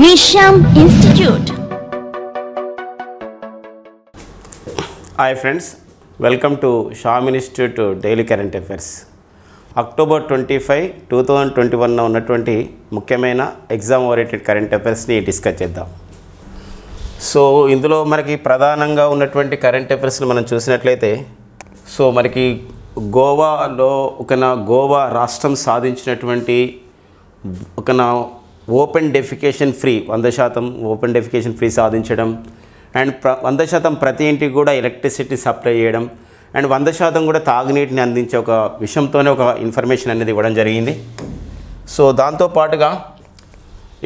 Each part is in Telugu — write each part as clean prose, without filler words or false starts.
Nisham Institute. Hi friends, welcome to Sham Institute Daily Current Affairs. October 25, 2021 ఉన్నటువంటి ముఖ్యమైన ఎగ్జామ్ ఓరియంటెడ్ కరెంట్ అఫైర్స్ని డిస్కస్ చేద్దాం. సో ఇందులో మనకి ప్రధానంగా ఉన్నటువంటి కరెంట్ అఫైర్స్ని మనం చూసినట్లయితే సో మనకి గోవాలో గోవా రాష్ట్రం సాధించినటువంటి open defecation free 100% open defecation free సాధించడం అండ్ 100% ప్రతి ఇంటికి కూడా ఎలక్ట్రిసిటీ సప్లై చేయడం అండ్ 100% కూడా తాగునీటిని అందించే ఒక విషయంతోనే ఒక ఇన్ఫర్మేషన్ అనేది ఇవ్వడం జరిగింది. సో దాంతోపాటుగా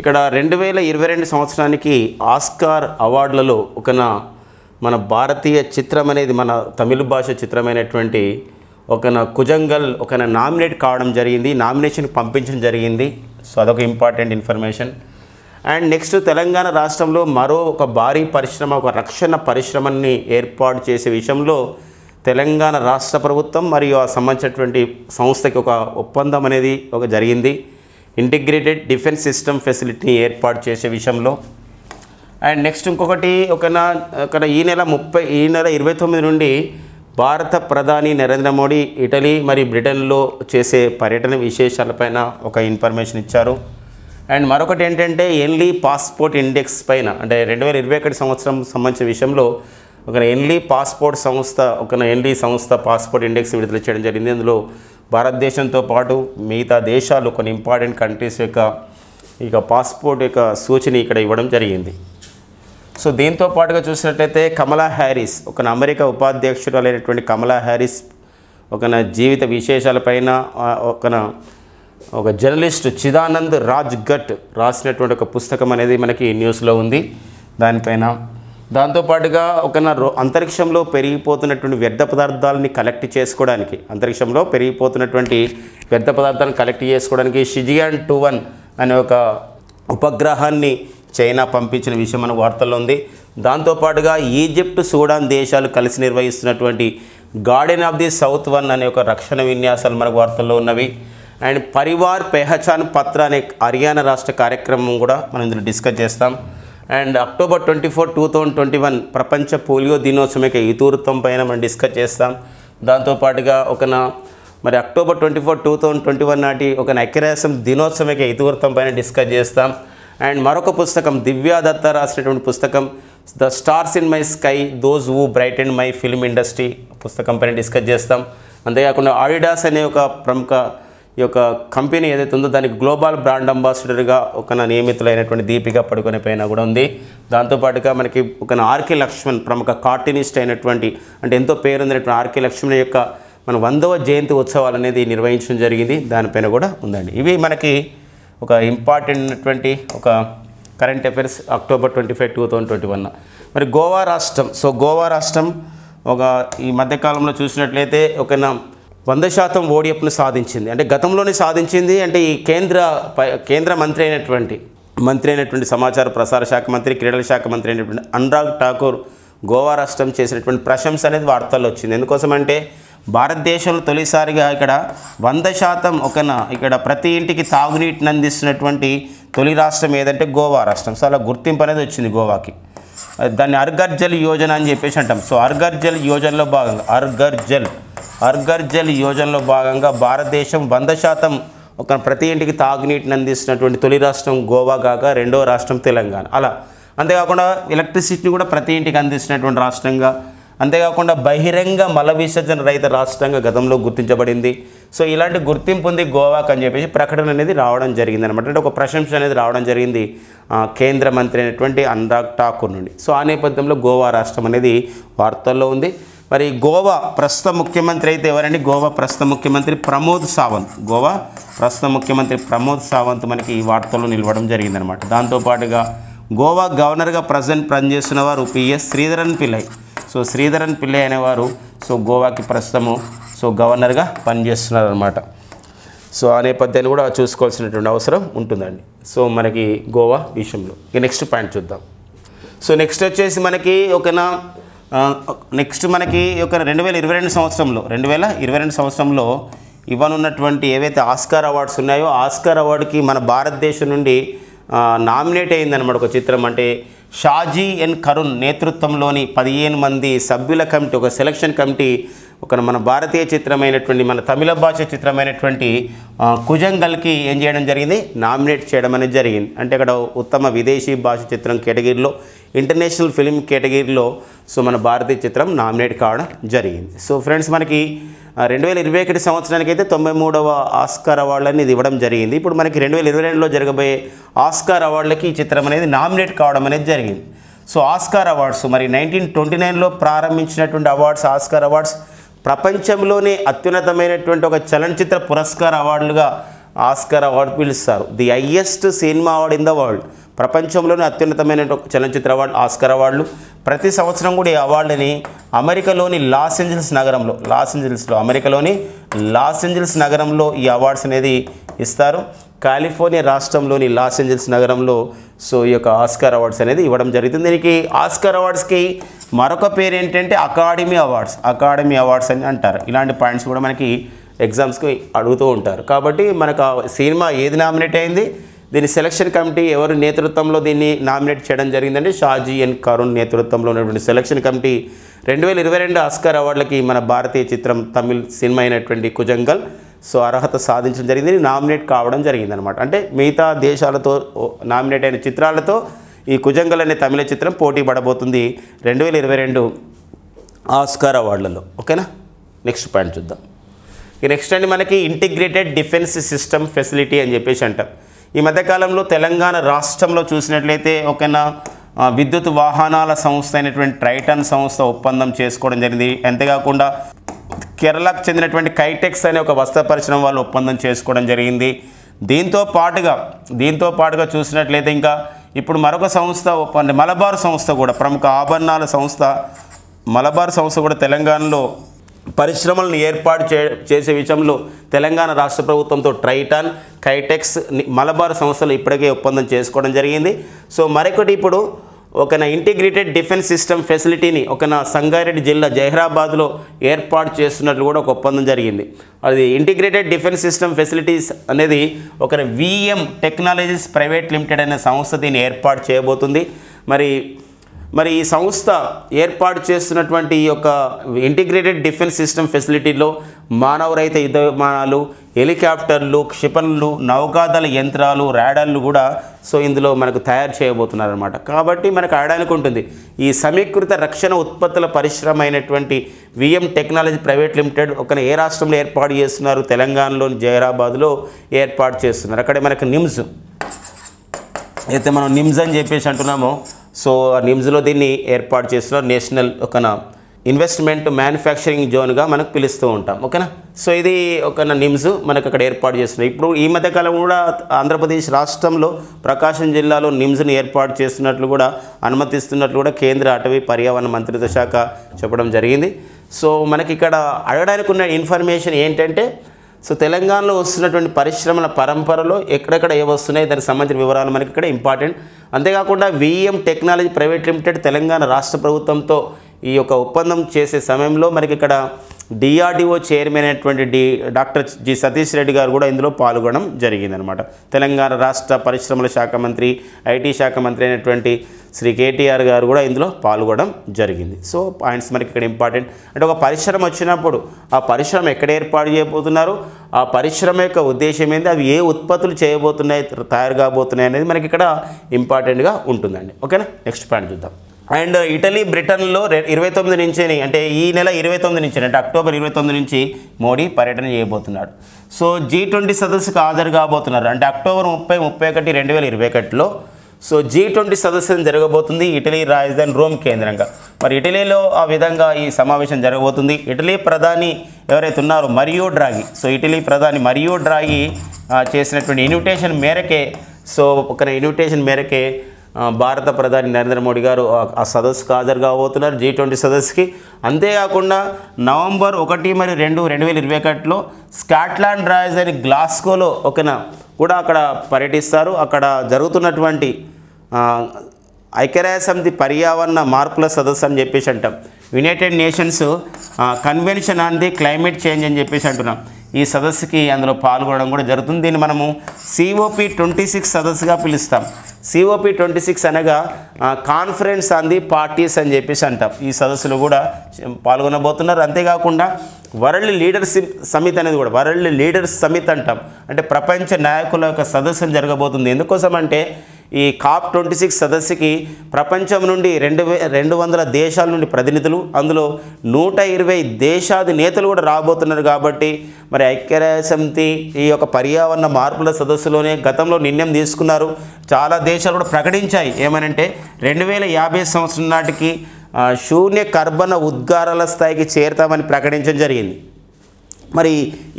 ఇక్కడ 2022 సంవత్సరానికి ఆస్కార్ అవార్డులలో మన భారతీయ చిత్రం అనేది మన తమిళ భాష చిత్రమైనటువంటి కుజంగల్ నామినేట్ కావడం జరిగింది, నామినేషన్ పంపించడం జరిగింది. సో అదొక important information. And next Telangana రాష్ట్రంలో మరో ఒక భారీ పరిశ్రమ, ఒక రక్షణ పరిశ్రమని ఏర్పాటు చేసే విషయంలో తెలంగాణ రాష్ట్ర ప్రభుత్వం మరియు ఆ సంబంధించినటువంటి సంస్థకి ఒక ఒప్పందం అనేది జరిగింది, ఇంటిగ్రేటెడ్ డిఫెన్స్ సిస్టమ్ ఫెసిలిటీని ఏర్పాటు చేసే విషయంలో. అండ్ నెక్స్ట్ ఇంకొకటి ఈ నెల 29 నుండి భారత ప్రధాని నరేంద్ర మోడీ ఇటలీ మరియు బ్రిటన్లో చేసే పర్యటన విశేషాలపైన ఒక ఇన్ఫర్మేషన్ ఇచ్చారు. అండ్ మరొకటి ఏంటంటే ఎన్లీ పాస్పోర్ట్ ఇండెక్స్ పైన, అంటే 2021 సంవత్సరం సంబంధించిన విషయంలో ఎన్లీ పాస్పోర్ట్ సంస్థ ఎన్లీ సంస్థ పాస్పోర్ట్ ఇండెక్స్ విడుదల చేయడం జరిగింది. అందులో భారతదేశంతో పాటు మిగతా దేశాలు కొన్ని ఇంపార్టెంట్ కంట్రీస్ యొక్క పాస్పోర్ట్ యొక్క సూచన ఇక్కడ ఇవ్వడం జరిగింది. సో దీంతో పాటుగా చూసినట్లయితే కమలా హ్యారిస్ అమెరికా ఉపాధ్యక్షురాలైనటువంటి కమలా హ్యారిస్ జీవిత విశేషాలపైన ఒక జర్నలిస్ట్ చిదానంద్ రాజ్ గట్ రాసినటువంటి ఒక పుస్తకం అనేది మనకి న్యూస్లో ఉంది దానిపైన. దాంతోపాటుగా అంతరిక్షంలో పెరిగిపోతున్నటువంటి వ్యర్థ పదార్థాలని కలెక్ట్ చేసుకోవడానికి, అంతరిక్షంలో పెరిగిపోతున్నటువంటి వ్యర్థ పదార్థాలను కలెక్ట్ చేసుకోవడానికి షిజియాన్ 21 అనే ఒక ఉపగ్రహాన్ని చైనా పంపించిన విషయం మన వార్తల్లో ఉంది. దాంతోపాటుగా ఈజిప్ట్, సూడాన్ దేశాలు కలిసి నిర్వహిస్తున్నటువంటి గార్డెన్ ఆఫ్ ది సౌత్ 1 అనే ఒక రక్షణ విన్యాసాలు మనకు వార్తల్లో ఉన్నవి. అండ్ పరివార్ పెహచాన్ పత్ర అనే హర్యానా రాష్ట్ర కార్యక్రమం కూడా మనం ఇందులో డిస్కస్ చేస్తాం. అండ్ అక్టోబర్ 24, 2021 ప్రపంచ పోలియో దినోత్సవం యొక్క ఇతివృత్తం పైన మనం డిస్కస్ చేస్తాం. దాంతోపాటుగా మరి అక్టోబర్ 24, 2021 నాటి ఐక్యరాజ్యం దినోత్సవం యొక్క ఇతివృత్తం పైన డిస్కస్ చేస్తాం. అండ్ మరొక పుస్తకం దివ్యా దత్తా రాసినటువంటి పుస్తకం the stars in my sky those who brighten my film industry పుస్తకం పైన డిస్కస్ చేస్తాం. అంతేకాకుండా ఆడిడాస్ అనే ఒక ప్రముఖ కంపెనీ ఏదైతే ఉందో దానికి గ్లోబల్ బ్రాండ్ అంబాసిడర్గా నియమితులైనటువంటి దీపిక పడుకునే పైన కూడా ఉంది. దాంతోపాటుగా మనకి ఆర్కే లక్ష్మణ్ ప్రముఖ కార్టూనిస్ట్ అయినటువంటి, అంటే ఎంతో పేరొందినటువంటి ఆర్కే లక్ష్మణ్ యొక్క 100వ జయంతి ఉత్సవాలు అనేది నిర్వహించడం జరిగింది, దానిపైన కూడా ఉందండి. ఇవి మనకి ఒక ఇంపార్టెంట్ కరెంట్ అఫైర్స్ అక్టోబర్ 25, 2021. మరి గోవా రాష్ట్రం, గోవా రాష్ట్రం ఈ మధ్యకాలంలో చూసినట్లయితే 100% ఓడిఎఫ్ను సాధించింది. అంటే గతంలోనే సాధించింది. అంటే ఈ కేంద్ర మంత్రి అయినటువంటి సమాచార ప్రసార శాఖ మంత్రి, క్రీడల శాఖ మంత్రి అయినటువంటి అనురాగ్ ఠాకూర్ గోవా రాష్ట్రం చేసినటువంటి ప్రశంస అనేది వార్తల్లో వచ్చింది. ఎందుకోసమంటే భారతదేశంలో తొలిసారిగా ఇక్కడ 100% ఇక్కడ ప్రతి ఇంటికి తాగునీటిని అందిస్తున్నటువంటి తొలి రాష్ట్రం ఏదంటే గోవా రాష్ట్రం. సో అలా గుర్తింపు అనేది వచ్చింది గోవాకి. దాన్ని హర్ఘర్ జల్ యోజన అని చెప్పేసి అంటాం. సో హర్ఘర్ జల్ యోజనలో భాగంగా హర్ఘర్ జల్ యోజనలో భాగంగా భారతదేశం 100% ప్రతి ఇంటికి తాగునీటిని అందిస్తున్నటువంటి తొలి రాష్ట్రం గోవా కాక రెండవ రాష్ట్రం తెలంగాణ. అలా అంతేకాకుండా ఎలక్ట్రిసిటీని కూడా ప్రతి ఇంటికి అందిస్తున్నటువంటి రాష్ట్రంగా, అంతేకాకుండా బహిరంగ మల విసర్జన రహిత రాష్ట్రంగా గతంలో గుర్తించబడింది. సో ఇలాంటి గుర్తింపు ఉంది గోవాకు అని చెప్పేసి ప్రకటన అనేది రావడం జరిగింది అనమాట. అంటే ఒక ప్రశంస అనేది రావడం జరిగింది కేంద్ర మంత్రి అయినటువంటి అనురాగ్ ఠాకూర్ నుండి. సో ఆ నేపథ్యంలో గోవా రాష్ట్రం అనేది వార్తల్లో ఉంది. మరి గోవా ప్రస్తుత ముఖ్యమంత్రి అయితే ఎవరండి? గోవా ప్రస్తుత ముఖ్యమంత్రి ప్రమోద్ సావంత్. గోవా ప్రస్తుత ముఖ్యమంత్రి ప్రమోద్ సావంత్ మనకి ఈ వార్తల్లో నిలవడం జరిగిందనమాట. దాంతోపాటుగా గోవా గవర్నర్గా ప్రజెంట్ పనిచేస్తున్న వారు పిఎస్ శ్రీధరన్ పిల్లై. సో శ్రీధరన్ పిల్లై అనేవారు గోవాకి ప్రస్తుతము గవర్నర్గా పనిచేస్తున్నారు అనమాట. సో ఆ నెపథ్యాన్ని కూడా చూసుకోవాల్సినటువంటి అవసరం ఉంటుందండి. సో మనకి గోవా విషయంలో నెక్స్ట్ పాయింట్ చూద్దాం. సో నెక్స్ట్ వచ్చేసి మనకి 2022 సంవత్సరంలో ఇవ్వనున్నటువంటి ఏవైతే ఆస్కార్ అవార్డ్స్ ఉన్నాయో ఆస్కార్ అవార్డుకి మన భారతదేశం నుండి నామినేట్ అయిందన్నమాట ఒక చిత్రం. అంటే షాజీ ఎన్ కరుణ్ నేతృత్వంలోని 15 మంది సభ్యుల కమిటీ, ఒక సెలక్షన్ కమిటీ ఒక మన భారతీయ చిత్రమైనటువంటి మన తమిళ భాష చిత్రమైనటువంటి కుజంగల్కి ఏం చేయడం జరిగింది, నామినేట్ చేయడం అనేది జరిగింది. అంటే అక్కడ ఉత్తమ విదేశీ భాష చిత్రం కేటగిరీలో, ఇంటర్నేషనల్ ఫిల్మ్ కేటగిరీలో సో మన భారతీయ చిత్రం నామినేట్ కావడం జరిగింది. సో ఫ్రెండ్స్, మనకి 2021 సంవత్సరానికి అయితే 93వ ఆస్కార్ అవార్డులని ఇది ఇవ్వడం జరిగింది. ఇప్పుడు మనకి 2022లో జరగబోయే ఆస్కార్ అవార్డులకి ఈ చిత్రం అనేది నామినేట్ కావడం అనేది జరిగింది. సో ఆస్కార్ అవార్డ్స్ మరి 1929లో ప్రారంభించినటువంటి అవార్డ్స్, ఆస్కార్ అవార్డ్స్ ప్రపంచంలోనే అత్యున్నతమైనటువంటి ఒక చలనచిత్ర పురస్కార అవార్డులుగా ఆస్కార్ అవార్డు పిలుస్తారు. The highest cinema award in the world. ప్రపంచంలోనే అత్యున్నతమైన చలనచిత్ర అవార్డు ఆస్కార్ అవార్డులు. ప్రతి సంవత్సరం కూడా ఈ అవార్డుని అమెరికాలోని అమెరికాలోని లాస్ ఏంజల్స్ నగరంలో ఈ అవార్డ్స్ అనేది ఇస్తారు. కాలిఫోర్నియా రాష్ట్రంలోని లాస్ ఏంజల్స్ నగరంలో సో ఈ యొక్క ఆస్కార్ అవార్డ్స్ అనేది ఇవ్వడం జరుగుతుంది. దీనికి ఆస్కార్ అవార్డ్స్కి మరొక పేరు ఏంటంటే అకాడమీ అవార్డ్స్ అని అంటారు. ఇలాంటి పాయింట్స్ కూడా మనకి ఎగ్జామ్స్కి అడుగుతూ ఉంటారు. కాబట్టి మనకు సినిమా ఏది నామినేట్ అయింది, దీని సెలక్షన్ కమిటీ ఎవరు నేతృత్వంలో దీన్ని నామినేట్ చేయడం జరిగిందంటే షాజీ ఎన్ కరుణ్ నేతృత్వంలో ఉన్నటువంటి సెలక్షన్ కమిటీ 2022 ఆస్కార్ అవార్డులకి మన భారతీయ చిత్రం తమిళ్ సినిమా అయినటువంటి కుజంగల్ సో అర్హత సాధించడం జరిగింది, నామినేట్ కావడం జరిగిందనమాట. అంటే మిగతా దేశాలతో నామినేట్ అయిన చిత్రాలతో ఈ కుజంగల్ అనే తమిళ చిత్రం పోటీ పడబోతుంది 2022 ఆస్కార్ అవార్డులలో. ఓకేనా, నెక్స్ట్ పాయింట్ చూద్దాం. ఈ నెక్స్ట్ అండి మనకి ఇంటిగ్రేటెడ్ డిఫెన్స్ సిస్టమ్ ఫెసిలిటీ అని చెప్పేసి అంటాం. ఈ మధ్యకాలంలో తెలంగాణ రాష్ట్రంలో చూసినట్లయితే ఒకనా విద్యుత్ వాహనాల సంస్థ అయినటువంటి ట్రైటన్ సంస్థ ఒప్పందం చేసుకోవడం జరిగింది. అంతేకాకుండా కేరళకు చెందినటువంటి కైటెక్స్ అనే ఒక వస్త్ర పరిశ్రమ వాళ్ళు ఒప్పందం చేసుకోవడం జరిగింది. దీంతో పాటుగా చూసినట్లయితే ఇంకా ఇప్పుడు మరొక సంస్థ మలబార్ సంస్థ కూడా, ప్రముఖ ఆభరణాల సంస్థ మలబార్ సంస్థ కూడా తెలంగాణలో పరిశ్రమలను ఏర్పాటు చేసే విషయంలో తెలంగాణ రాష్ట్ర ప్రభుత్వంతో ట్రైటన్, కైటెక్స్, మలబార్ సంస్థలు ఇప్పటికే ఒప్పందం చేసుకోవడం జరిగింది. సో మరొకటి ఇప్పుడు ఒక ఇంటిగ్రేటెడ్ డిఫెన్స్ సిస్టమ్ ఫెసిలిటీని ఒక సంగారెడ్డి జిల్లా జహీరాబాద్లో ఏర్పాటు చేస్తున్నట్లు కూడా ఒక ఒప్పందం జరిగింది. అది ఇంటిగ్రేటెడ్ డిఫెన్స్ సిస్టమ్ ఫెసిలిటీస్ అనేది ఒక విఎం టెక్నాలజీస్ ప్రైవేట్ లిమిటెడ్ అనే సంస్థ దీన్ని ఏర్పాటు చేయబోతుంది. మరి ఈ సంస్థ ఏర్పాటు చేస్తున్నటువంటి ఈ యొక్క ఇంటిగ్రేటెడ్ డిఫెన్స్ సిస్టమ్ ఫెసిలిటీలో మానవరహిత యుద్ధ విమానాలు, హెలికాప్టర్లు, క్షిపణులు, నౌకాదళ యంత్రాలు, రాడార్లు కూడా సో ఇందులో మనకు తయారు చేయబోతున్నారన్నమాట. కాబట్టి మనకు ఆడడానికి ఉంటుంది ఈ సమీకృత రక్షణ ఉత్పత్తుల పరిశ్రమ అయినటువంటి విఎం టెక్నాలజీ ప్రైవేట్ లిమిటెడ్ ఒక ఏ రాష్ట్రంలో ఏర్పాటు చేస్తున్నారు, తెలంగాణలోని జహీరాబాద్లో ఏర్పాటు చేస్తున్నారు. అక్కడే మనకు నిమ్స్ అయితే మనం నిమ్స్ అని చెప్పేసి అంటున్నామో సో ఆ నిమ్స్లో దీన్ని ఏర్పాటు చేస్తున్నారు. నేషనల్ ఒక ఇన్వెస్ట్మెంట్ మ్యానుఫ్యాక్చరింగ్ జోన్గా మనకు పిలుస్తూ ఉంటాం. ఓకేనా, సో ఇది ఒక నిమ్స్ మనకు అక్కడ ఏర్పాటు చేస్తున్నారు. ఇప్పుడు ఈ మధ్యకాలం కూడా ఆంధ్రప్రదేశ్ రాష్ట్రంలో ప్రకాశం జిల్లాలో నిమ్స్ని ఏర్పాటు చేస్తున్నట్లు కూడా అనుమతిస్తున్నట్లు కూడా కేంద్ర అటవీ పర్యావరణ మంత్రిత్వ శాఖ చెప్పడం జరిగింది. సో మనకి ఇక్కడ అడగడానికి ఉన్న ఇన్ఫర్మేషన్ ఏంటంటే సో తెలంగాణలో వస్తున్నటువంటి పరిశ్రమల పరంపరలో ఎక్కడెక్కడ ఏ వస్తున్నాయి దానికి సంబంధించిన వివరాలు మనకి ఇక్కడ ఇంపార్టెంట్. అంతేకాకుండా VM technology private limited Telangana రాష్ట్ర ప్రభుత్వంతో ఈ యొక్క ఒప్పందం చేసే సమయంలో మనకి ఇక్కడ డిఆర్డిఓ చైర్మన్ అయినటువంటి డాక్టర్ జి సతీష్ రెడ్డి గారు కూడా ఇందులో పాల్గొనడం జరిగిందనమాట. తెలంగాణ రాష్ట్ర పరిశ్రమల శాఖ మంత్రి, ఐటీ శాఖ మంత్రి అయినటువంటి శ్రీ కేటీఆర్ గారు కూడా ఇందులో పాల్గొనడం జరిగింది. సో పాయింట్స్ మనకి ఇక్కడ ఇంపార్టెంట్. అంటే ఒక పరిశ్రమ వచ్చినప్పుడు ఆ పరిశ్రమ ఎక్కడ ఏర్పాటు చేయబోతున్నారు, ఆ పరిశ్రమ యొక్క ఉద్దేశం ఏంటి, అవి ఏ ఉత్పత్తులు చేయబోతున్నాయి, తయారు కాబోతున్నాయి అనేది మనకి ఇక్కడ ఇంపార్టెంట్గా ఉంటుందండి. ఓకేనా, నెక్స్ట్ పాయింట్ చూద్దాం. అండ్ ఇటలీ, బ్రిటన్లో 29 నుంచి అంటే ఈ నెల 29 నుంచి అంటే అక్టోబర్ 29 నుంచి మోడీ పర్యటన చేయబోతున్నాడు. సో G20 సదస్సుకు హాజరు కాబోతున్నారు. అంటే అక్టోబర్ 30, 31, 2021లో సో G20 సదస్సు జరగబోతుంది ఇటలీ రాజధాని రోమ్ కేంద్రంగా. మరి ఇటలీలో ఆ విధంగా ఈ సమావేశం జరగబోతుంది. ఇటలీ ప్రధాని ఎవరైతే ఉన్నారో మరియో డ్రాగి, సో ఇటలీ ప్రధాని మరియో డ్రాగి చేసినటువంటి ఇన్విటేషన్ మేరకే భారత ప్రధాని నరేంద్ర మోడీ గారు ఆ సదస్సుకు హాజరు కాబోతున్నారు, G20 సదస్సుకి. అంతేకాకుండా నవంబర్ 1 మరియు 2, 2021లో స్కాట్లాండ్ రాజధాని గ్లాస్గోలో కూడా అక్కడ పర్యటిస్తారు. అక్కడ జరుగుతున్నటువంటి ఐక్యరాజ్యసమితి పర్యావరణ మార్పుల సదస్సు అని చెప్పేసి అంటాం, United nations convention on the climate change అని చెప్పేసి అంటున్నాం. ఈ సదస్సుకి అందులో పాల్గొనడం కూడా జరుగుతుంది. దీన్ని మనము COP26 సదస్సుగా పిలుస్తాం. COP26 అనగా కాన్ఫరెన్స్ ఆన్ ది పార్టీస్ అని చెప్పేసి అంటాం. ఈ సదస్సులో కూడా పాల్గొనబోతున్నారు. అంతేకాకుండా వరల్డ్ లీడర్షిప్ సమిట్ అనేది కూడా వరల్డ్ లీడర్స్ సమిట్ అంటాం. అంటే ప్రపంచ నాయకుల యొక్క సదస్సు జరగబోతుంది. ఎందుకోసం అంటే ఈ COP26 సదస్సుకి ప్రపంచం నుండి 200 దేశాల నుండి ప్రతినిధులు, అందులో 120 దేశాధినేతలు కూడా రాబోతున్నారు. కాబట్టి మరి ఐక్యరాజ్యసమితి ఈ యొక్క పర్యావరణ మార్పుల సదస్సులోనే గతంలో నిర్ణయం తీసుకున్నారు. చాలా దేశాలు కూడా ప్రకటించాయి. ఏమనంటే 2050 సంవత్సరం నాటికి శూన్య కర్బన ఉద్గారాల స్థాయికి చేరుతామని ప్రకటించడం జరిగింది. మరి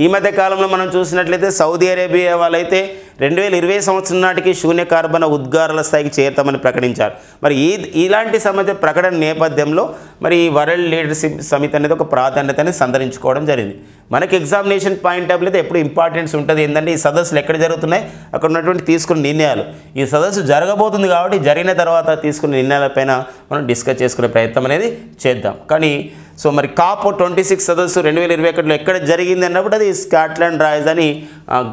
ఈ మధ్య కాలంలో మనం చూసినట్లయితే సౌదీ అరేబియా వాళ్ళైతే 2020 సంవత్సరం నాటికి శూన్య కార్బన ఉద్గారాల స్థాయికి చేరుతామని ప్రకటించారు. మరి ఇలాంటి సమాచార ప్రకటన నేపథ్యంలో మరి వరల్డ్ లీడర్షిప్ సమిట్ అనేది ఒక ప్రాధాన్యతని సంతరించుకోవడం జరిగింది. మనకి ఎగ్జామినేషన్ పాయింట్ ఆఫ్ అయితే ఎప్పుడు ఇంపార్టెన్స్ ఉంటుంది ఏంటంటే ఈ సదస్సులు ఎక్కడ జరుగుతున్నాయి, అక్కడ ఉన్నటువంటి తీసుకున్న నిర్ణయాలు. ఈ సదస్సు జరగబోతుంది కాబట్టి జరిగిన తర్వాత తీసుకున్న నిర్ణయాలపైన మనం డిస్కస్ చేసుకునే ప్రయత్నం అనేది చేద్దాం. కానీ సో మరి COP26 సదస్సు 2021లో ఎక్కడ జరిగింది అన్నప్పుడు అది స్కాట్లాండ్ రాజధాని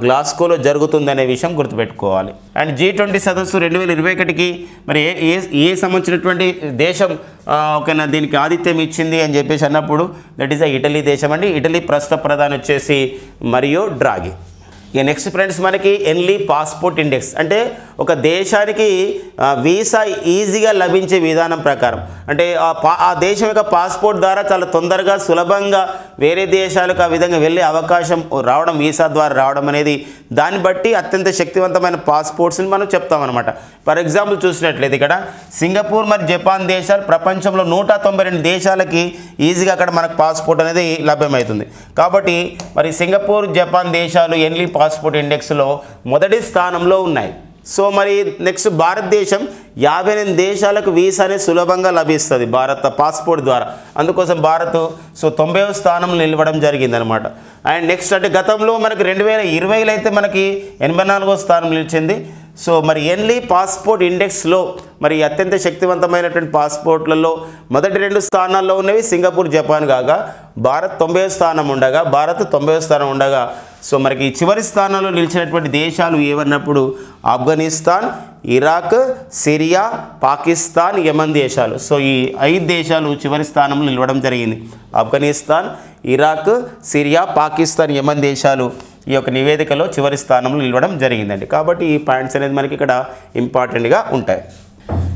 గ్లాస్గోలో జరుగుతుంది అనే విషయం గుర్తుపెట్టుకోవాలి. అండ్ G20 సదస్సు 2021కి మరి ఏ సంబంధించినటువంటి దేశం ఓకేనా దీనికి ఆతిథ్యం ఇచ్చింది అని చెప్పేసి అన్నప్పుడు దట్ ఈస్ ఇటలీ దేశం అండి. ఇటలీ ప్రస్తుత ప్రధాని వచ్చేసి మరియో డ్రాగి. ఇక నెక్స్ట్ ఫ్రెండ్స్ మనకి ఎన్లీ పాస్పోర్ట్ ఇండెక్స్ అంటే ఒక దేశానికి వీసా ఈజీగా లభించే విధానం ప్రకారం అంటే ఆ దేశం యొక్క పాస్పోర్ట్ ద్వారా చాలా తొందరగా సులభంగా వేరే దేశాలకు ఆ విధంగా వెళ్ళే అవకాశం రావడం, వీసా ద్వారా రావడం అనేది దాన్ని బట్టి అత్యంత శక్తివంతమైన పాస్పోర్ట్స్ని మనం చెప్తామన్నమాట. ఫర్ ఎగ్జాంపుల్ చూసినట్లయితే ఇక్కడ సింగపూర్ మరి జపాన్ దేశాలు ప్రపంచంలో 192 దేశాలకి ఈజీగా అక్కడ మనకు పాస్పోర్ట్ అనేది లభ్యమవుతుంది. కాబట్టి మరి సింగపూర్ జపాన్ దేశాలు ఎన్లీ పాస్పోర్ట్ ఇండెక్స్లో మొదటి స్థానంలో ఉన్నాయి. సో మరి నెక్స్ట్ భారతదేశం 58 దేశాలకు వీసా అనేది సులభంగా లభిస్తుంది భారత పాస్పోర్ట్ ద్వారా. అందుకోసం భారత్ సో 90వ స్థానంలో నిలవడం జరిగిందనమాట. అండ్ నెక్స్ట్ అంటే గతంలో మనకి 2020లో అయితే మనకి 84వ స్థానం నిలిచింది. సో మరి ఎన్లీ పాస్పోర్ట్ ఇండెక్స్లో మరి అత్యంత శక్తివంతమైనటువంటి పాస్పోర్ట్లలో మొదటి 2 స్థానాల్లో ఉన్నవి సింగపూర్ జపాన్ కాగా భారత్ 90వ స్థానం ఉండగా సో మనకి చివరి స్థానంలో నిలిచినటువంటి దేశాలు ఏమన్నప్పుడు ఆఫ్ఘనిస్తాన్, ఇరాక్, సిరియా, పాకిస్తాన్, యమన్ దేశాలు. సో ఈ 5 దేశాలు చివరి స్థానంలో నిలవడం జరిగింది. ఆఫ్ఘనిస్తాన్, ఇరాక్, సిరియా, పాకిస్తాన్, యమన్ దేశాలు ఈ యొక్క నివేదికలో చివరి స్థానంలో నిలవడం జరిగిందండి. కాబట్టి ఈ పాయింట్స్ అనేది మనకి ఇక్కడ ఇంపార్టెంట్గా ఉంటాయి.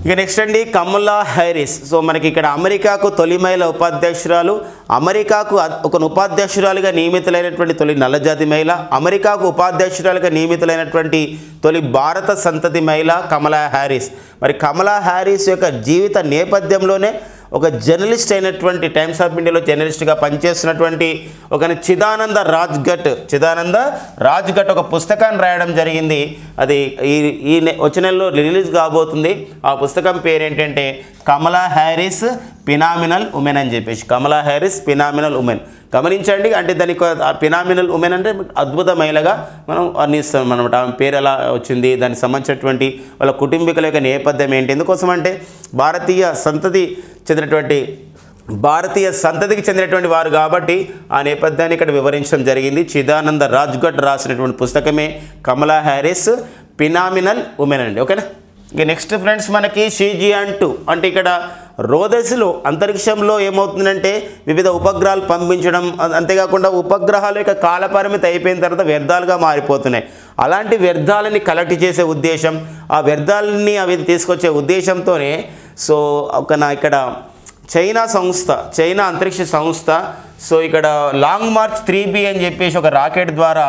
ఇక నెక్స్ట్ అండి కమలా హ్యారిస్. సో మనకి ఇక్కడ అమెరికాకు తొలి మహిళ ఉపాధ్యక్షురాలు, అమెరికాకు ఒక ఉపాధ్యక్షురాలుగా నియమితులైనటువంటి తొలి నల్లజాతి మహిళ, అమెరికాకు ఉపాధ్యక్షురాలుగా నియమితులైనటువంటి తొలి భారత సంతతి మహిళ కమలా హ్యారిస్. మరి కమలా హ్యారిస్ యొక్క జీవిత నేపథ్యంలోనే ఒక జర్నలిస్ట్ అయినటువంటి టైమ్స్ ఆఫ్ ఇండియాలో జర్నలిస్ట్గా పనిచేస్తున్నటువంటి ఒక చిదానంద రాజ్ఘట్ ఒక పుస్తకాన్ని రాయడం జరిగింది. అది ఈ వచ్చే నెలలో రిలీజ్ కాబోతుంది. ఆ పుస్తకం పేరు ఏంటంటే కమలా హ్యారిస్ ఫినామినల్ ఉమెన్ అని చెప్పేసి. కమలా హ్యారిస్ ఫినామినల్ ఉమెన్ గమనించండి. అంటే దానికి ఫినామినల్ ఉమెన్ అంటే అద్భుత మహిళగా మనం వర్ణిస్తాం అనమాట. ఆమె పేరు ఎలా వచ్చింది, దానికి సంబంధించినటువంటి వాళ్ళ కుటుంబీకుల యొక్క నేపథ్యం ఏంటి, ఎందుకోసం అంటే భారతీయ సంతతికి చెందినటువంటి వారు కాబట్టి ఆ నేపథ్యాన్ని ఇక్కడ వివరించడం జరిగింది. చిదానంద రాజ్ఘట్ రాసినటువంటి పుస్తకమే కమలా హ్యారిస్ ఫినామినల్ ఉమెన్ అండి. ఓకేనా. ఇక నెక్స్ట్ ఫ్రెండ్స్ మనకి CGN-2 అంటే ఇక్కడ రోదసిలో అంతరిక్షంలో ఏమవుతుందంటే వివిధ ఉపగ్రహాలు పంపించడం, అంతేకాకుండా ఉపగ్రహాల యొక్క కాలపరిమితి అయిపోయిన తర్వాత వ్యర్థాలుగా మారిపోతున్నాయి. అలాంటి వ్యర్థాలని కలెక్ట్ చేసే ఉద్దేశం, ఆ వ్యర్థాలని అవి తీసుకొచ్చే ఉద్దేశంతోనే సో ఇక్కడ చైనా అంతరిక్ష సంస్థ సో ఇక్కడ లాంగ్ మార్చ్ 3B అని చెప్పేసి ఒక రాకెట్ ద్వారా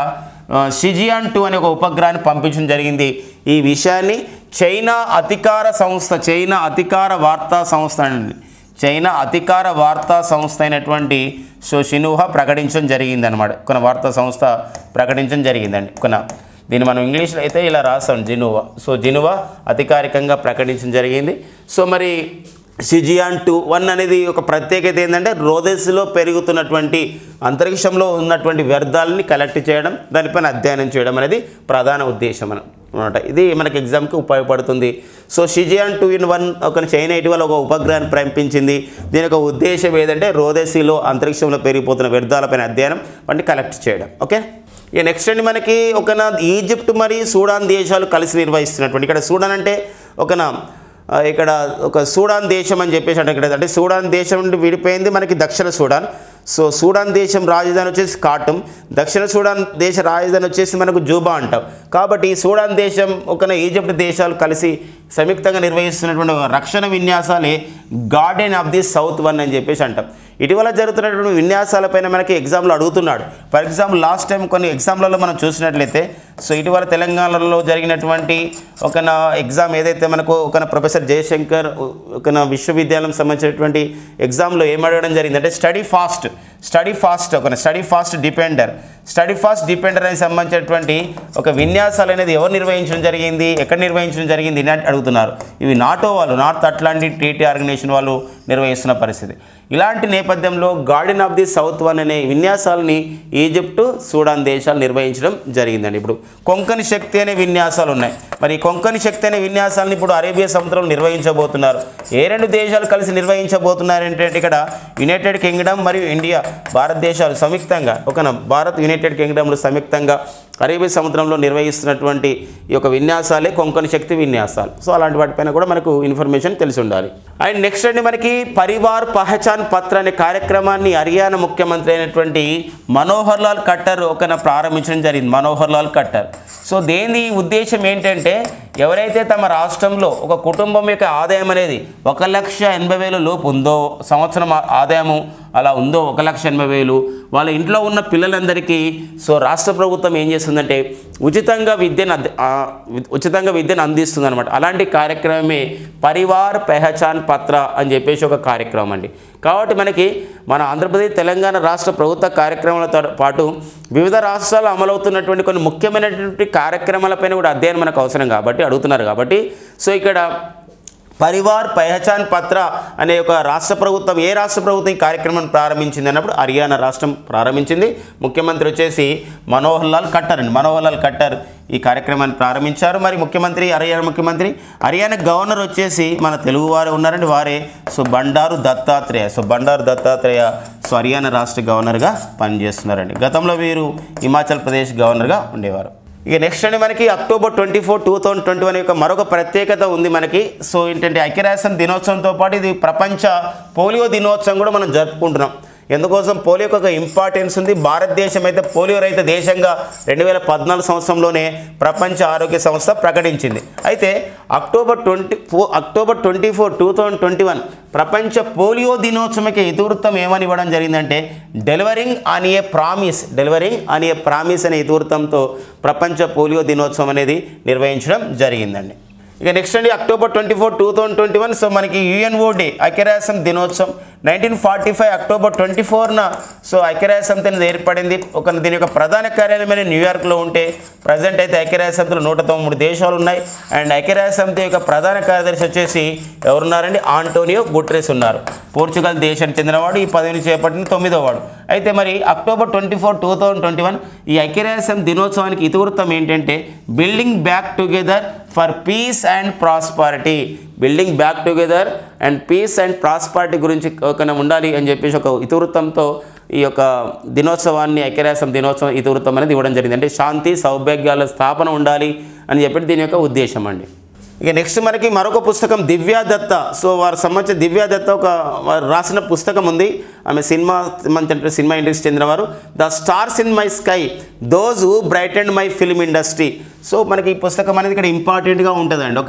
CGN-2 అనే ఒక ఉపగ్రహాన్ని పంపించడం జరిగింది. ఈ విషయాన్ని చైనా అధికార వార్తా సంస్థ అయినటువంటి సో షిన్హువా ప్రకటించడం జరిగింది అనమాట. కొన్ని వార్తా సంస్థ ప్రకటించడం జరిగిందండి. దీన్ని మనం ఇంగ్లీష్లో అయితే ఇలా రాస్తాం జినువా. సో జినువా అధికారికంగా ప్రకటించడం జరిగింది. సో మరి CGN-1 అనేది ఒక ప్రత్యేకత ఏంటంటే రోదసిలో పెరుగుతున్నటువంటి అంతరిక్షంలో ఉన్నటువంటి వ్యర్థాలని కలెక్ట్ చేయడం, దానిపైన అధ్యయనం చేయడం అనేది ప్రధాన ఉద్దేశం. అనమాట. ఇది మనకి ఎగ్జామ్కి ఉపయోగపడుతుంది. సో షిజియాన్ 2-in-1 ఒక చైనా ఇటీవల ఒక ఉపగ్రహాన్ని పంపించింది. దీని యొక్క ఉద్దేశం ఏదంటే రోదసీలో అంతరిక్షంలో పెరిగిపోతున్న వ్యర్థాలపైన అధ్యయనం వాటిని కలెక్ట్ చేయడం. ఓకే, ఇక నెక్స్ట్ అండి మనకి ఈజిప్ట్ మరియు సూడాన్ దేశాలు కలిసి నిర్వహిస్తున్నటువంటి, ఇక్కడ సూడాన్ అంటే ఇక్కడ ఒక సూడాన్ దేశం అని చెప్పేసి అంటే సూడాన్ దేశం నుండి విడిపోయింది మనకి దక్షిణ సూడాన్. సో సూడాన్ దేశం రాజధాని వచ్చేసి ఖార్టూమ్, దక్షిణ సూడాన్ దేశ రాజధాని వచ్చేసి మనకు జూబా అంటాం. కాబట్టి ఈ సూడాన్ దేశం ఈజిప్ట్ దేశాలు కలిసి సంయుక్తంగా నిర్వహిస్తున్నటువంటి రక్షణ విన్యాసాలే గార్డెన్ ఆఫ్ ది సౌత్ 1 అని చెప్పేసి అంటాం. ఇటీవల జరుగుతున్నటువంటి విన్యాసాలపైన మనకి ఎగ్జామ్లో అడుగుతున్నాడు. ఫర్ ఎగ్జాంపుల్ లాస్ట్ టైం కొన్ని ఎగ్జామ్లలో మనం చూసినట్లయితే, సో ఇటీవల తెలంగాణలో జరిగినటువంటి ఎగ్జామ్ ఏదైతే మనకు ప్రొఫెసర్ జయశంకర్ విశ్వవిద్యాలయం సంబంధించినటువంటి ఎగ్జామ్లో ఏం అడగడం జరిగిందంటే స్టడీ ఫాస్ట్ డిపెండర్ అనేది సంబంధించినటువంటి ఒక విన్యాసాలు అనేది ఎవరు నిర్వహించడం జరిగింది, ఎక్కడ నిర్వహించడం జరిగింది అని అడుగుతున్నారు. ఇవి నాటో వాళ్ళు, నార్త్ అట్లాంటిక్ ట్రీటీ ఆర్గనైజేషన్ వాళ్ళు నిర్వహిస్తున్న పరిస్థితి. ఇలాంటి నేపథ్యంలో గార్డెన్ ఆఫ్ ది సౌత్ 1 అనే విన్యాసాలని ఈజిప్టు సూడాన్ దేశాలు నిర్వహించడం జరిగిందండి. ఇప్పుడు కొంకణి శక్తి అనే విన్యాసాలు ఉన్నాయి. మరి కొంకణి శక్తి అనే విన్యాసాలను ఇప్పుడు అరేబియా సముద్రంలో నిర్వహించబోతున్నారు. ఏ 2 దేశాలు కలిసి నిర్వహించబోతున్నారు అంటే ఇక్కడ యునైటెడ్ కింగ్డమ్ మరియు ఇండియా, భారతదేశాలు సంయుక్తంగా భారత్ యునైటెడ్ కింగ్డమ్లు సంయుక్తంగా అరేబియా సముద్రంలో నిర్వహిస్తున్నటువంటి ఈ యొక్క విన్యాసాలే కొంకణి శక్తి విన్యాసాలు. సో అలాంటి వాటిపైన కూడా మనకు ఇన్ఫర్మేషన్ తెలిసి ఉండాలి. అండ్ నెక్స్ట్ అండి మనకి పరివార్ పహచాన్ పత్ర అనే కార్యక్రమాన్ని హర్యానా ముఖ్యమంత్రి అయినటువంటి మనోహర్ లాల్ ఖట్టర్ ప్రారంభించడం జరిగింది. మనోహర్ లాల్ ఖట్టర్. సో దేని ఉద్దేశం ఏంటంటే ఎవరైతే తమ రాష్ట్రంలో ఒక కుటుంబం యొక్క ఆదాయం అనేది 1,80,000 లోపు ఉందో, సంవత్సరం ఆదాయము అలా ఉందో 1,80,000, వాళ్ళ ఇంట్లో ఉన్న పిల్లలందరికీ సో రాష్ట్ర ప్రభుత్వం ఏం చేస్తుందంటే ఉచితంగా విద్యను అందిస్తుంది అనమాట. అలాంటి కార్యక్రమమే పరివార్ పెహచాన్ పత్ర అని చెప్పేసి ఒక కార్యక్రమం అండి. కాబట్టి మనకి మన ఆంధ్రప్రదేశ్ తెలంగాణ రాష్ట్ర ప్రభుత్వ కార్యక్రమాలతో పాటు వివిధ రాష్ట్రాల్లో అమలవుతున్నటువంటి కొన్ని ముఖ్యమైనటువంటి కార్యక్రమాలపైన కూడా అధ్యయనం మనకు అవసరం కాబట్టి అడుగుతున్నారు. కాబట్టి సో ఇక్కడ పరివార్ పెహచాన్ పత్ర అనే ఒక రాష్ట్ర ప్రభుత్వం, ఏ రాష్ట్ర ప్రభుత్వం ఈ కార్యక్రమాన్ని ప్రారంభించింది అన్నప్పుడు హర్యానా రాష్ట్రం ప్రారంభించింది. ముఖ్యమంత్రి వచ్చేసి మనోహర్ లాల్ ఖట్టర్ ఈ కార్యక్రమాన్ని ప్రారంభించారు. మరి హర్యానా గవర్నర్ వచ్చేసి మన తెలుగు వారు ఉన్నారండి, వారే బండారు దత్తాత్రేయ హర్యానా రాష్ట్ర గవర్నర్గా పనిచేస్తున్నారండి. గతంలో వీరు హిమాచల్ ప్రదేశ్ గవర్నర్గా ఉండేవారు. ఇక నెక్స్ట్ అండి మనకి అక్టోబర్ 24, 2021 యొక్క మరొక ప్రత్యేకత ఉంది మనకి. సో ఏంటంటే ఐక్యరాజ్య దినోత్సవంతో పాటు ఇది ప్రపంచ పోలియో దినోత్సవం కూడా మనం జరుపుకుంటున్నాం. ఎందుకోసం పోలియోకి ఒక ఇంపార్టెన్స్ ఉంది. భారతదేశం అయితే పోలియో రహిత దేశంగా 2014 సంవత్సరంలోనే ప్రపంచ ఆరోగ్య సంస్థ ప్రకటించింది. అయితే అక్టోబర్ 24, 2021 ప్రపంచ పోలియో దినోత్సవంకి ఇతివృత్తం ఏమని ఇవ్వడం జరిగిందంటే డెలివరింగ్ ఆన్ ఏ ప్రామిస్ అనే ఇతివృత్తంతో ప్రపంచ పోలియో దినోత్సవం అనేది నిర్వహించడం జరిగిందండి. ఇక నెక్స్ట్ అండి అక్టోబర్ 24, 2021 సో మనకి యుఎన్ఓ డే ఐక్యరాజ్య దినోత్సవం 1945 అక్టోబర్ 24న సో ఐక్యరాజ్య సమితి అనేది ఏర్పడింది. దీని యొక్క ప్రధాన కార్యాలయం న్యూయార్క్లో ఉంటే ప్రజెంట్ అయితే ఐక్యరాజ్య సమితిలో 193 దేశాలు ఉన్నాయి. అండ్ ఐక్యరాజ్య సమితి యొక్క ప్రధాన కార్యదర్శి వచ్చేసి ఎవరున్నారండి, ఆంటోనియో గుటెరెస్ ఉన్నారు. పోర్చుగల్ దేశానికి చెందినవాడు, ఈ పదవిని చేపట్టిన 9వ వాడు. అయితే మరి అక్టోబర్ 24, 2021 ఈ ఐక్యరాజ్య సమితి దినోత్సవానికి ఇతివృత్తం ఏంటంటే building back together for peace and prosperity. Building back together and peace and prosperity గురించి ఉండాలి అని చెప్పేసి ఒక ఇతివృత్తంతో ఈ యొక్క దినోత్సవాన్ని ఐక్యరాజ్య దినోత్సవం ఇతివృత్తం అనేది ఇవ్వడం జరిగింది. అంటే శాంతి సౌభాగ్యాల స్థాపన ఉండాలి అని చెప్పి దీని యొక్క ఉద్దేశం అండి. ఇక నెక్స్ట్ మనకి మరొక పుస్తకం దివ్యా దత్త. సో వారు సంబంధించిన దివ్యా దత్త వారు రాసిన పుస్తకం ఉంది. ఆమె సినిమా ఇండస్ట్రీ చెందినవారు. The stars in my sky those who brightened my film industry. So మనకి ఈ పుస్తకం అనేది ఇక్కడ ఇంపార్టెంట్గా ఉంటుందండి.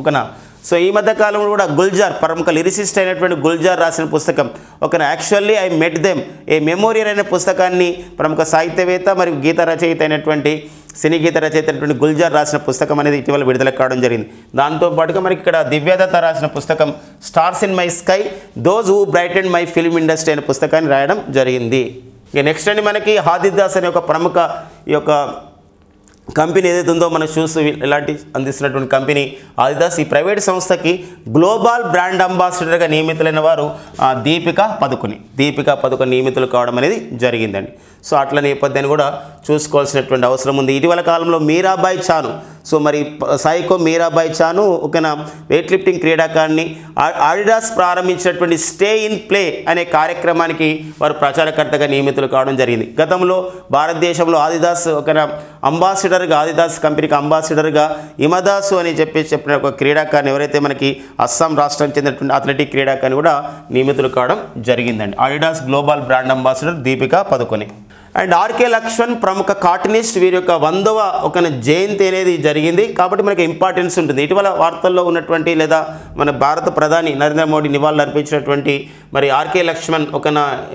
ఓకేనా. సో ఈ మధ్య కాలంలో కూడా గుల్జార్, ప్రముఖ లిరిసిస్ట్ అయినటువంటి గుల్జార్ రాసిన పుస్తకం actually I met them A memorial అనే పుస్తకాన్ని ప్రముఖ సాహిత్యవేత్త మరియు గీత రచయిత అయినటువంటి సినీ గీత రచయిత అయినటువంటి గుల్జార్ రాసిన పుస్తకం అనేది ఇటీవల విడుదల కావడం జరిగింది. దాంతోపాటుగా మనకి ఇక్కడ దివ్యాదత్త రాసిన పుస్తకం stars in my sky those who brightened my film industry అనే పుస్తకాన్ని రాయడం జరిగింది. ఇక నెక్స్ట్ అండి మనకి ఆదిదాస్ అనే ఒక ప్రముఖ ఈ యొక్క కంపెనీ ఏదైతే ఉందో మన షూస్ ఇలాంటి అందిస్తున్నటువంటి కంపెనీ ఆదిదాస్, ఈ ప్రైవేట్ సంస్థకి గ్లోబల్ బ్రాండ్ అంబాసిడర్గా నియమితులైన వారు దీపికా పదుకొని నియమితులు కావడం అనేది జరిగిందండి. సో అట్ల నేపథ్యాన్ని కూడా చూసుకోవాల్సినటువంటి అవసరం ఉంది. ఇటీవల కాలంలో మీరాబాయి చాను, సో మరి సైకో మీరాబాయ్ చాను ఒకన వెయిట్ లిఫ్టింగ్ క్రీడాకారిణి ఆడిడాస్ ప్రారంభించినటువంటి స్టే ఇన్ ప్లే అనే కార్యక్రమానికి వారు ప్రచారకర్తగా నియమితులు కావడం జరిగింది. గతంలో భారతదేశంలో ఆదిదాస్ ఒకన అంబాసిడర్గా ఆదిదాస్ కంపెనీకి అంబాసిడర్గా ఇమదాసు అని చెప్పిన ఒక క్రీడాకారిని ఎవరైతే మనకి అస్సాం రాష్ట్రానికి చెందినటువంటి అథ్లెటిక్ క్రీడాకారిని కూడా నియమితులు కావడం జరిగిందండి. Adidas global brand ambassador Deepika Padukone. And RK Laxman ప్రముఖ కార్టూనిస్ట్ వీరి యొక్క 100వ ఒక జయంతి అనేది జరిగింది కాబట్టి మనకి ఇంపార్టెన్స్ ఉంటుంది. ఇటీవల వార్తల్లో ఉన్నటువంటి లేదా మన భారత ప్రధాని నరేంద్ర మోడీ నివాళులు అర్పించినటువంటి మరి ఆర్కే లక్ష్మణ్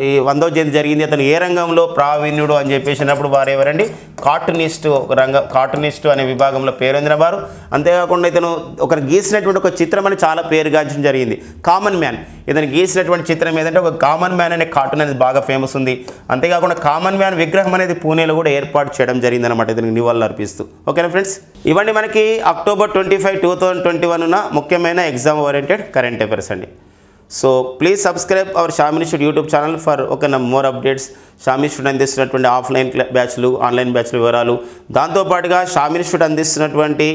ఈ 100వ జయంతి జరిగింది. అతను ఏ రంగంలో ప్రావీణ్యుడు అని చెప్పేసినప్పుడు వారు ఎవరండి కార్టూనిస్టు అనే విభాగంలో పేరొందిన వారు. అంతేకాకుండా ఇతను ఒకరు గీసినటువంటి ఒక చిత్రం అని చాలా పేరుగాంచడం జరిగింది. కామన్ మ్యాన్ ఇతను గీసినటువంటి చిత్రం ఏదంటే ఒక కామన్ మ్యాన్ అనే కార్టూన్ అనేది బాగా ఫేమస్ ఉంది. అంతేకాకుండా కామన్ మ్యాన్ విగ్రహం అనేది పూణేలో కూడా ఏర్పాటు చేయడం జరిగిందనమాట ఇతనికి నివాళులు అర్పిస్తూ. ఓకేనా ఫ్రెండ్స్, ఇవన్నీ మనకి October 25, 2021 ముఖ్యమైన ఎగ్జామ్ ఓరియంటెడ్ కరెంట్ అఫైర్స్ అండి. So please subscribe our Sam institute YouTube channel for more updates. Sam institute అందిస్తున్నటువంటి ఆఫ్లైన్ బ్యాచ్లు ఆన్లైన్ బ్యాచ్ల వివరాలు దాంతోపాటుగా షామ్ ఇన్స్టిట్యూట్ అందిస్తున్నటువంటి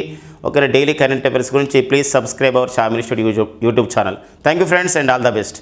డైలీ కరెంట్ అఫైర్స్ గురించి please subscribe our Sam institute YouTube channel. Thank you friends and all the best.